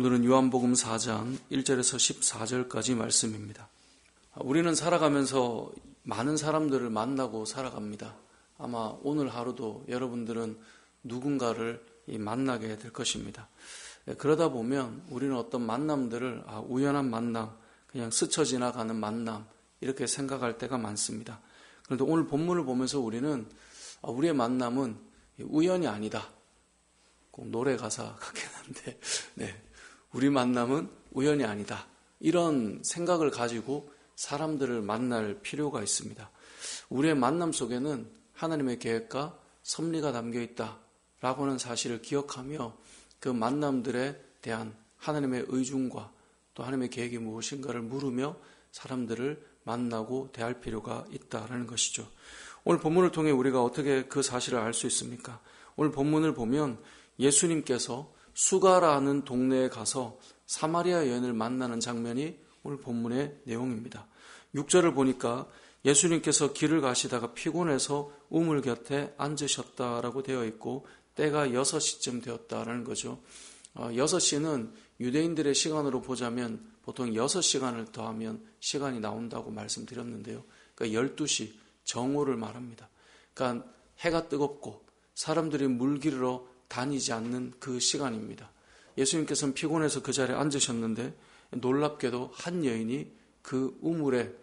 오늘은 요한복음 4장 1절에서 14절까지 말씀입니다. 우리는 살아가면서 많은 사람들을 만나고 살아갑니다. 아마 오늘 하루도 여러분들은 누군가를 만나게 될 것입니다. 그러다 보면 우리는 어떤 만남들을 우연한 만남, 그냥 스쳐 지나가는 만남 이렇게 생각할 때가 많습니다. 그런데 오늘 본문을 보면서 우리는 우리의 만남은 우연이 아니다. 꼭 노래 가사 같긴 한데 우리 만남은 우연이 아니다. 이런 생각을 가지고 사람들을 만날 필요가 있습니다. 우리의 만남 속에는 하나님의 계획과 섭리가 담겨 있다라고 하는 사실을 기억하며 그 만남들에 대한 하나님의 의중과 또 하나님의 계획이 무엇인가를 물으며 사람들을 만나고 대할 필요가 있다라는 것이죠. 오늘 본문을 통해 우리가 어떻게 그 사실을 알 수 있습니까? 오늘 본문을 보면 예수님께서 수가라는 동네에 가서 사마리아 여인을 만나는 장면이 오늘 본문의 내용입니다. 6절을 보니까 예수님께서 길을 가시다가 피곤해서 우물 곁에 앉으셨다라고 되어 있고 때가 6시쯤 되었다라는 거죠. 6시는 유대인들의 시간으로 보자면 보통 6시간을 더하면 시간이 나온다고 말씀드렸는데요. 그러니까 12시 정오를 말합니다. 그러니까 해가 뜨겁고 사람들이 물 기르러 다니지 않는 그 시간입니다. 예수님께서는 피곤해서 그 자리에 앉으셨는데 놀랍게도 한 여인이 그 우물에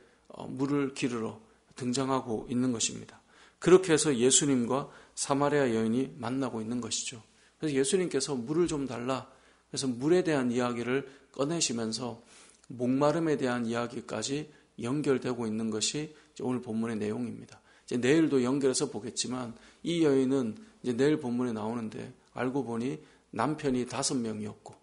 물을 기르러 등장하고 있는 것입니다. 그렇게 해서 예수님과 사마리아 여인이 만나고 있는 것이죠. 그래서 예수님께서 물을 좀 달라. 그래서 물에 대한 이야기를 꺼내시면서 목마름에 대한 이야기까지 연결되고 있는 것이 오늘 본문의 내용입니다. 이제 내일도 연결해서 보겠지만 이 여인은 이제 내일 본문에 나오는데 알고 보니 남편이 5명이었고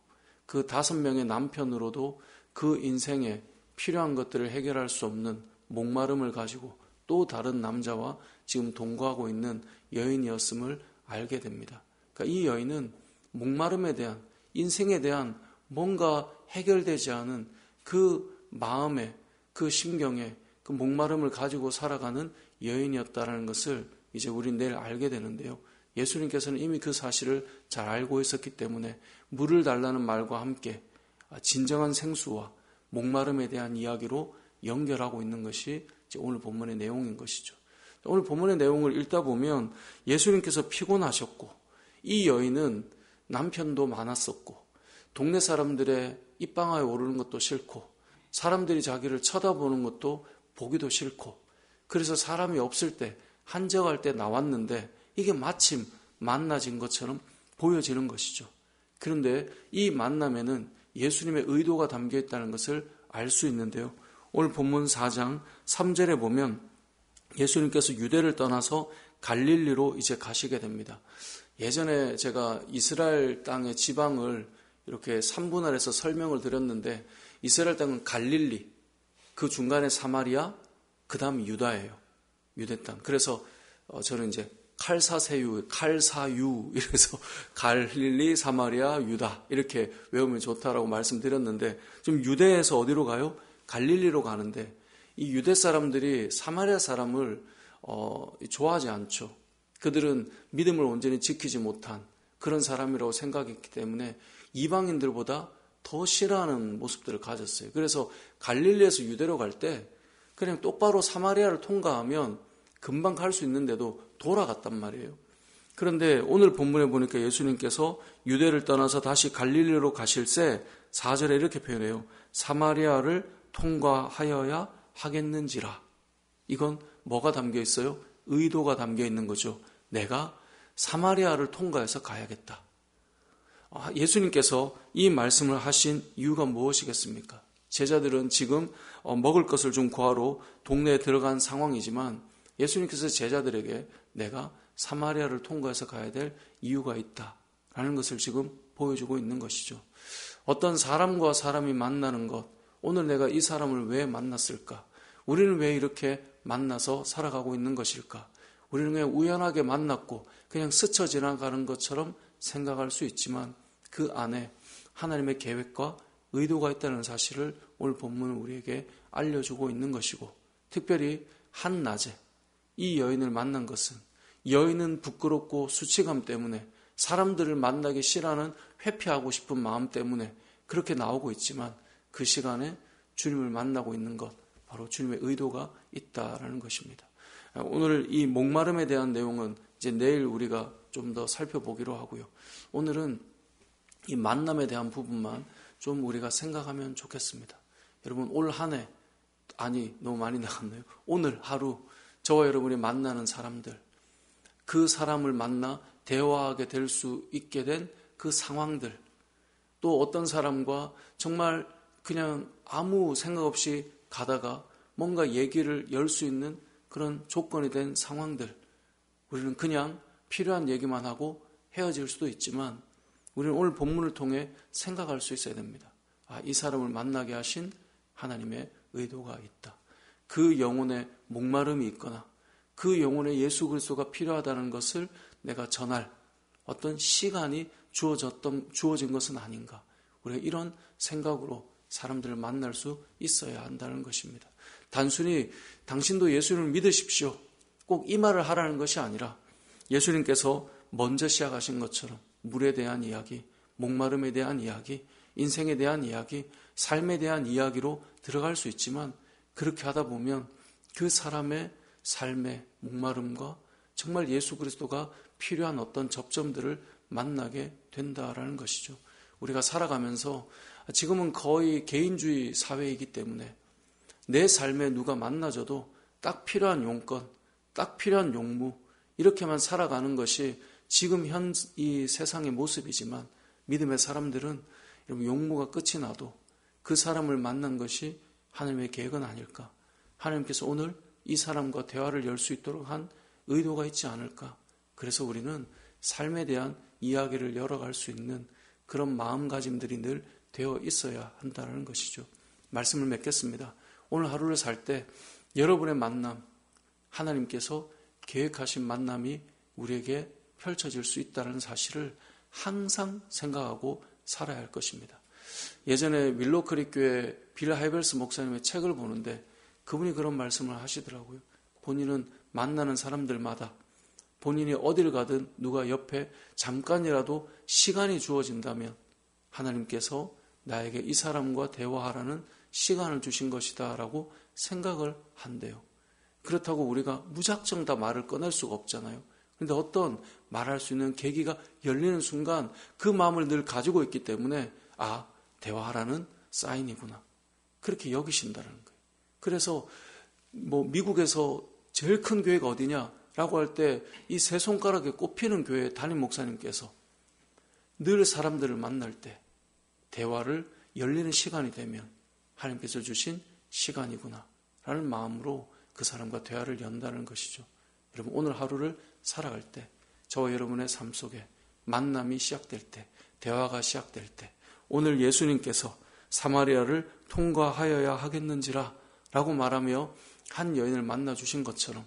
그 5명의 남편으로도 그 인생에 필요한 것들을 해결할 수 없는 목마름을 가지고 또 다른 남자와 지금 동거하고 있는 여인이었음을 알게 됩니다. 그러니까 이 여인은 목마름에 대한 인생에 대한 뭔가 해결되지 않은 그 마음에 그 심경에 그 목마름을 가지고 살아가는 여인이었다는 것을 이제 우린 내일 알게 되는데요. 예수님께서는 이미 그 사실을 잘 알고 있었기 때문에 물을 달라는 말과 함께 진정한 생수와 목마름에 대한 이야기로 연결하고 있는 것이 오늘 본문의 내용인 것이죠. 오늘 본문의 내용을 읽다 보면 예수님께서 피곤하셨고 이 여인은 남편도 많았었고 동네 사람들의 입방아에 오르는 것도 싫고 사람들이 자기를 쳐다보는 것도 보기도 싫고 그래서 사람이 없을 때 한적할 때 나왔는데 이게 마침 만나진 것처럼 보여지는 것이죠. 그런데 이 만남에는 예수님의 의도가 담겨 있다는 것을 알 수 있는데요. 오늘 본문 4장 3절에 보면 예수님께서 유대를 떠나서 갈릴리로 이제 가시게 됩니다. 예전에 제가 이스라엘 땅의 지방을 이렇게 3분할해서 설명을 드렸는데 이스라엘 땅은 갈릴리, 그 중간에 사마리아, 그 다음 유다예요. 유대 땅. 그래서 저는 이제 칼사세유 이래서 갈릴리, 사마리아, 유다 이렇게 외우면 좋다라고 말씀드렸는데 지금 유대에서 어디로 가요? 갈릴리로 가는데 이 유대 사람들이 사마리아 사람을 좋아하지 않죠. 그들은 믿음을 온전히 지키지 못한 그런 사람이라고 생각했기 때문에 이방인들보다 더 싫어하는 모습들을 가졌어요. 그래서 갈릴리에서 유대로 갈 때 그냥 똑바로 사마리아를 통과하면 금방 갈 수 있는데도 돌아갔단 말이에요. 그런데 오늘 본문에 보니까 예수님께서 유대를 떠나서 다시 갈릴리로 가실새 4절에 이렇게 표현해요. 사마리아를 통과하여야 하겠는지라. 이건 뭐가 담겨 있어요? 의도가 담겨 있는 거죠. 내가 사마리아를 통과해서 가야겠다. 예수님께서 이 말씀을 하신 이유가 무엇이겠습니까? 제자들은 지금 먹을 것을 좀 구하러 동네에 들어간 상황이지만 예수님께서 제자들에게 내가 사마리아를 통과해서 가야 될 이유가 있다라는 것을 지금 보여주고 있는 것이죠. 어떤 사람과 사람이 만나는 것, 오늘 내가 이 사람을 왜 만났을까? 우리는 왜 이렇게 만나서 살아가고 있는 것일까? 우리는 그냥 우연하게 만났고 그냥 스쳐 지나가는 것처럼 생각할 수 있지만 그 안에 하나님의 계획과 의도가 있다는 사실을 오늘 본문은 우리에게 알려주고 있는 것이고 특별히 한낮에 이 여인을 만난 것은 여인은 부끄럽고 수치감 때문에 사람들을 만나기 싫어하는 회피하고 싶은 마음 때문에 그렇게 나오고 있지만 그 시간에 주님을 만나고 있는 것, 바로 주님의 의도가 있다라는 것입니다. 오늘 이 목마름에 대한 내용은 이제 내일 우리가 좀 더 살펴보기로 하고요. 오늘은 이 만남에 대한 부분만 좀 우리가 생각하면 좋겠습니다. 여러분, 올 한 해, 너무 많이 나갔네요. 오늘 하루 저와 여러분이 만나는 사람들, 그 사람을 만나 대화하게 될 수 있게 된 그 상황들, 또 어떤 사람과 정말 그냥 아무 생각 없이 가다가 뭔가 얘기를 열 수 있는 그런 조건이 된 상황들, 우리는 그냥 필요한 얘기만 하고 헤어질 수도 있지만 우리는 오늘 본문을 통해 생각할 수 있어야 됩니다. 이 사람을 만나게 하신 하나님의 의도가 있다. 그 영혼에 목마름이 있거나 그 영혼에 예수 그리스도가 필요하다는 것을 내가 전할 어떤 시간이 주어진 것은 아닌가. 우리가 이런 생각으로 사람들을 만날 수 있어야 한다는 것입니다. 단순히 당신도 예수님을 믿으십시오. 꼭 이 말을 하라는 것이 아니라 예수님께서 먼저 시작하신 것처럼 물에 대한 이야기, 목마름에 대한 이야기, 인생에 대한 이야기, 삶에 대한 이야기로 들어갈 수 있지만 그렇게 하다 보면 그 사람의 삶의 목마름과 정말 예수 그리스도가 필요한 어떤 접점들을 만나게 된다라는 것이죠. 우리가 살아가면서 지금은 거의 개인주의 사회이기 때문에 내 삶에 누가 만나줘도 딱 필요한 용건, 딱 필요한 용무 이렇게만 살아가는 것이 지금 현 이 세상의 모습이지만 믿음의 사람들은 용무가 끝이 나도 그 사람을 만난 것이 하나님의 계획은 아닐까. 하나님께서 오늘 이 사람과 대화를 열 수 있도록 한 의도가 있지 않을까. 그래서 우리는 삶에 대한 이야기를 열어갈 수 있는 그런 마음가짐들이 늘 되어 있어야 한다는 것이죠. 말씀을 맺겠습니다. 오늘 하루를 살 때 여러분의 만남, 하나님께서 계획하신 만남이 우리에게 펼쳐질 수 있다는 사실을 항상 생각하고 살아야 할 것입니다. 예전에 윌로크릭 교회 빌 하이벨스 목사님의 책을 보는데 그분이 그런 말씀을 하시더라고요. 본인은 만나는 사람들마다 본인이 어딜 가든 누가 옆에 잠깐이라도 시간이 주어진다면 하나님께서 나에게 이 사람과 대화하라는 시간을 주신 것이다 라고 생각을 한대요. 그렇다고 우리가 무작정 다 말을 꺼낼 수가 없잖아요. 그런데 어떤 말할 수 있는 계기가 열리는 순간 그 마음을 늘 가지고 있기 때문에 대화하라는 사인이구나. 그렇게 여기신다는 거예요. 그래서 미국에서 제일 큰 교회가 어디냐라고 할 때 이 세 손가락에 꼽히는 교회 담임 목사님께서 늘 사람들을 만날 때 대화를 열리는 시간이 되면 하나님께서 주신 시간이구나 라는 마음으로 그 사람과 대화를 연다는 것이죠. 여러분, 오늘 하루를 살아갈 때 저와 여러분의 삶 속에 만남이 시작될 때, 대화가 시작될 때 오늘 예수님께서 사마리아를 통과하여야 하겠는지라 라고 말하며 한 여인을 만나 주신 것처럼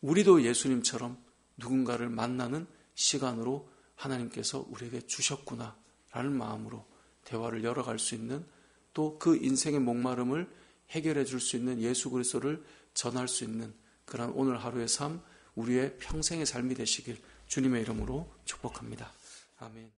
우리도 예수님처럼 누군가를 만나는 시간으로 하나님께서 우리에게 주셨구나 라는 마음으로 대화를 열어갈 수 있는, 또 그 인생의 목마름을 해결해 줄 수 있는 예수 그리스도를 전할 수 있는 그런 오늘 하루의 삶, 우리의 평생의 삶이 되시길 주님의 이름으로 축복합니다. 아멘.